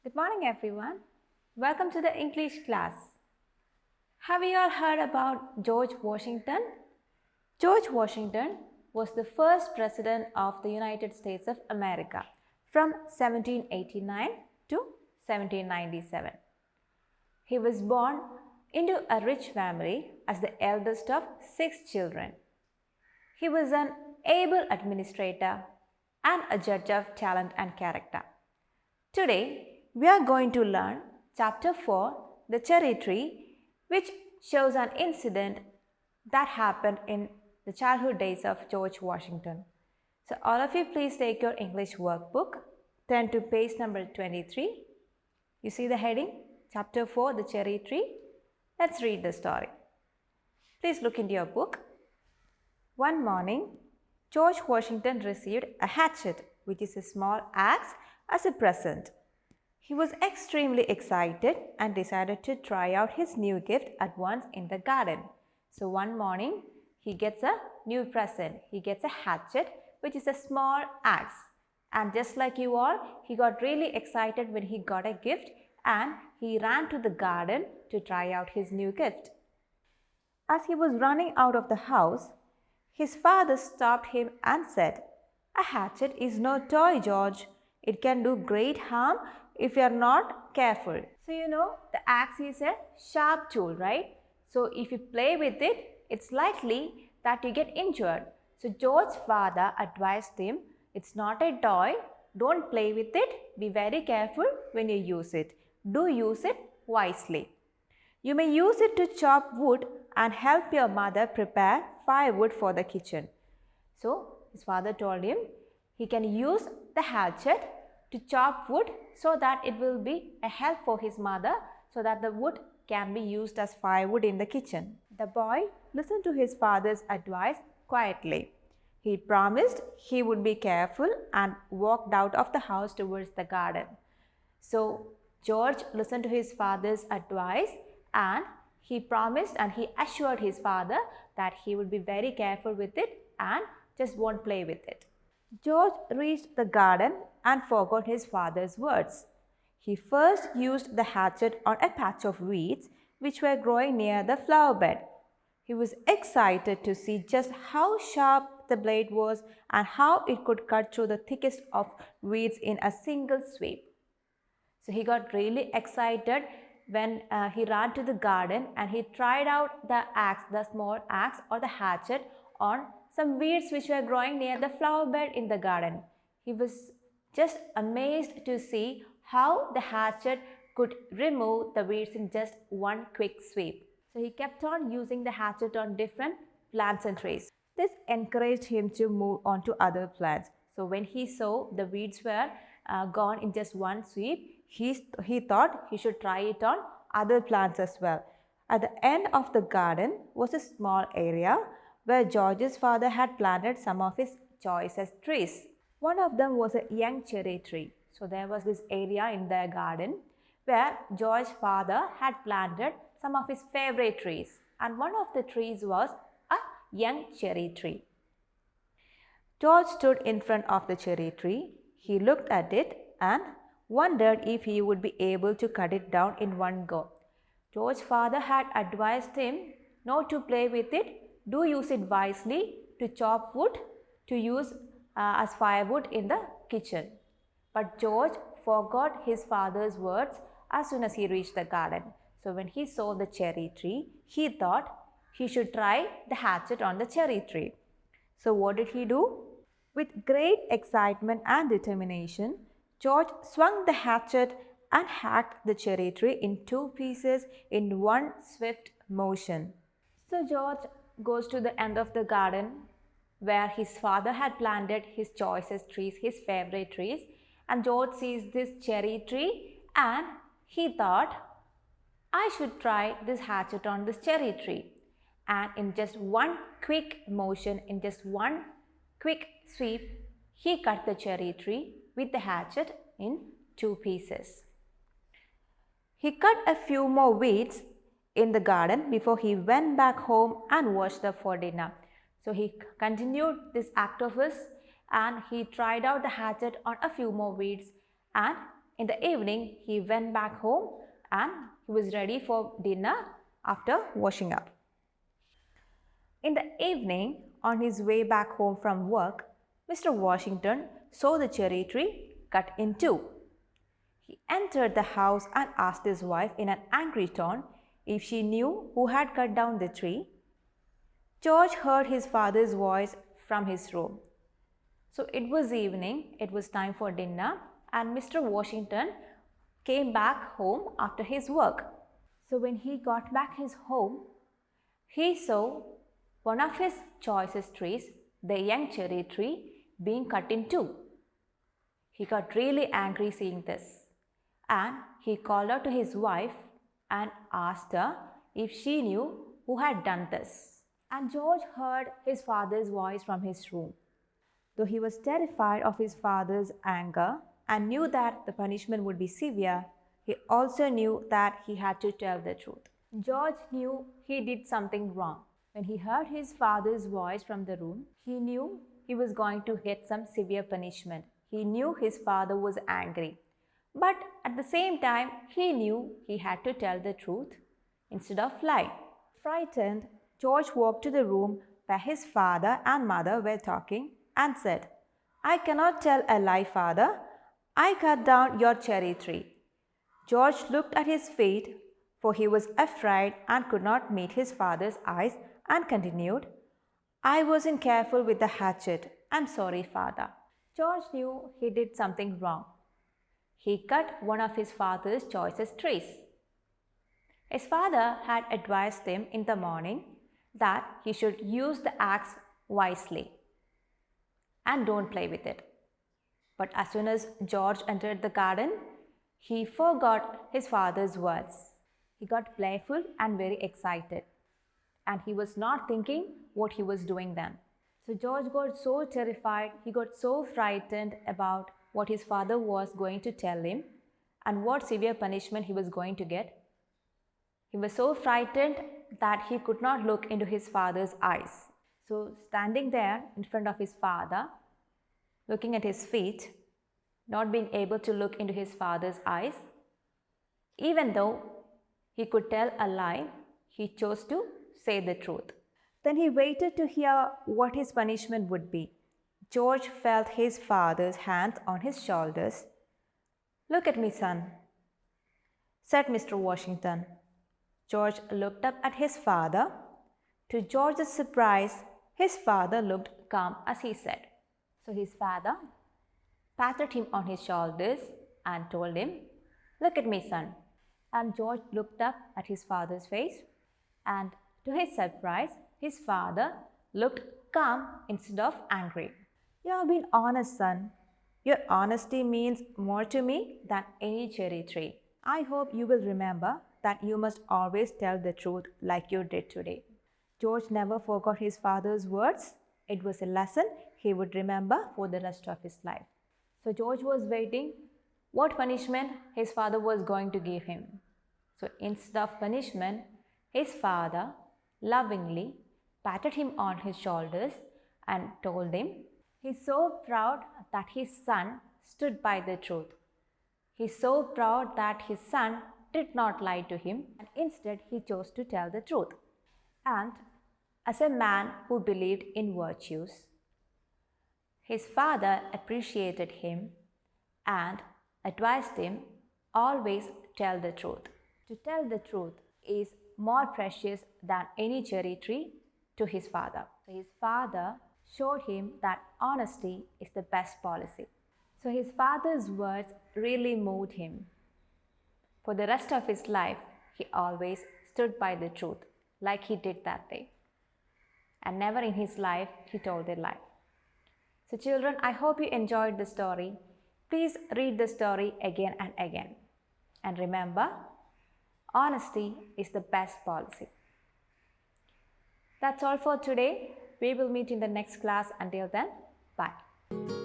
Good morning, everyone. Welcome to the English class. Have you all heard about George Washington? George Washington was the first president of the United States of America from 1789 to 1797. He was born into a rich family as the eldest of 6 children. He was an able administrator and a judge of talent and character. Today, we are going to learn Chapter 4, The Cherry Tree, which shows an incident that happened in the childhood days of George Washington. So, all of you please take your English workbook, turn to page number 23. You see the heading, Chapter 4, The Cherry Tree. Let's read the story. Please look into your book. One morning, George Washington received a hatchet, which is a small axe, as a present. He was extremely excited and decided to try out his new gift at once in the garden. So one morning, he gets a new present. He gets a hatchet, which is a small axe. And just like you all, he got really excited when he got a gift and he ran to the garden to try out his new gift. As he was running out of the house, his father stopped him and said, "A hatchet is no toy, George. It can do great harm if you are not careful." So the axe is a sharp tool, right? So if you play with it, it's likely that you get injured. So George's father advised him, it's not a toy, don't play with it, be very careful when you use it. Do use it wisely. You may use it to chop wood and help your mother prepare firewood for the kitchen. So his father told him he can use the hatchet to chop wood so that it will be a help for his mother so that the wood can be used as firewood in the kitchen. The boy listened to his father's advice quietly. He promised he would be careful and walked out of the house towards the garden. So George listened to his father's advice and he promised and he assured his father that he would be very careful with it and just won't play with it. George reached the garden and forgot his father's words. He first used the hatchet on a patch of weeds which were growing near the flower bed. He was excited to see just how sharp the blade was and how it could cut through the thickest of weeds in a single sweep. So he got really excited when he ran to the garden and he tried out the axe, the small axe or the hatchet on some weeds which were growing near the flower bed in the garden. He was just amazed to see how the hatchet could remove the weeds in just one quick sweep. So he kept on using the hatchet on different plants and trees. This encouraged him to move on to other plants. So when he saw the weeds were gone in just one sweep, he thought he should try it on other plants as well. At the end of the garden was a small area where George's father had planted some of his choicest trees. One of them was a young cherry tree. So there was this area in the garden where George's father had planted some of his favorite trees. And one of the trees was a young cherry tree. George stood in front of the cherry tree. He looked at it and wondered if he would be able to cut it down in one go. George's father had advised him not to play with it, do use it wisely to chop wood to use as firewood in the kitchen. But George forgot his father's words as soon as he reached the garden. So when he saw the cherry tree, he thought he should try the hatchet on the cherry tree. So what did he do? With great excitement and determination, George swung the hatchet and hacked the cherry tree in 2 pieces in one swift motion. So George goes to the end of the garden where his father had planted his choicest trees, his favorite trees, and George sees this cherry tree and he thought, I should try this hatchet on this cherry tree. And in just one quick motion, in just one quick sweep, he cut the cherry tree with the hatchet in 2 pieces. He cut a few more weeds in the garden before he went back home and washed up for dinner. So he continued this act of his and he tried out the hatchet on a few more weeds and in the evening, he went back home and he was ready for dinner after washing up. In the evening, on his way back home from work, Mr. Washington saw the cherry tree cut in two. He entered the house and asked his wife in an angry tone if she knew who had cut down the tree. George heard his father's voice from his room. So it was evening, it was time for dinner, and Mr. Washington came back home after his work. So when he got back his home, he saw one of his choicest trees, the young cherry tree, being cut in two. He got really angry seeing this, and he called out to his wife and asked her if she knew who had done this. And George heard his father's voice from his room. Though he was terrified of his father's anger and knew that the punishment would be severe, he also knew that he had to tell the truth. George knew he did something wrong. When he heard his father's voice from the room, he knew he was going to get some severe punishment. He knew his father was angry. But at the same time, he knew he had to tell the truth instead of lie. Frightened, George walked to the room where his father and mother were talking and said, "I cannot tell a lie, father. I cut down your cherry tree." George looked at his feet, for he was afraid and could not meet his father's eyes, and continued, "I wasn't careful with the hatchet. I'm sorry, father." George knew he did something wrong. He cut one of his father's choicest trees. His father had advised him in the morning that he should use the axe wisely and don't play with it. But as soon as George entered the garden, he forgot his father's words. He got playful and very excited, and he was not thinking what he was doing then. So George got so terrified, he got so frightened about what his father was going to tell him and what severe punishment he was going to get. He was so frightened that he could not look into his father's eyes. So standing there in front of his father, looking at his feet, not being able to look into his father's eyes, even though he could tell a lie, he chose to say the truth. Then he waited to hear what his punishment would be. George felt his father's hands on his shoulders. "Look at me, son," said Mr. Washington. George looked up at his father. To George's surprise, his father looked calm as he said. So his father patted him on his shoulders and told him, "Look at me, son." And George looked up at his father's face, and to his surprise, his father looked calm instead of angry. "You have been honest, son. Your honesty means more to me than any cherry tree. I hope you will remember that you must always tell the truth like you did today." George never forgot his father's words. It was a lesson he would remember for the rest of his life. So George was waiting what punishment his father was going to give him. So instead of punishment, his father lovingly patted him on his shoulders and told him he's so proud that his son stood by the truth. He's so proud that his son did not lie to him, and instead he chose to tell the truth. And as a man who believed in virtues, his father appreciated him and advised him always tell the truth. To tell the truth is more precious than any cherry tree to his father. So his father showed him that honesty is the best policy. So his father's words really moved him. For the rest of his life, he always stood by the truth like he did that day. And never in his life he told a lie. So children, I hope you enjoyed the story. Please read the story again and again. And remember, honesty is the best policy. That's all for today. We will meet in the next class. Until then, bye.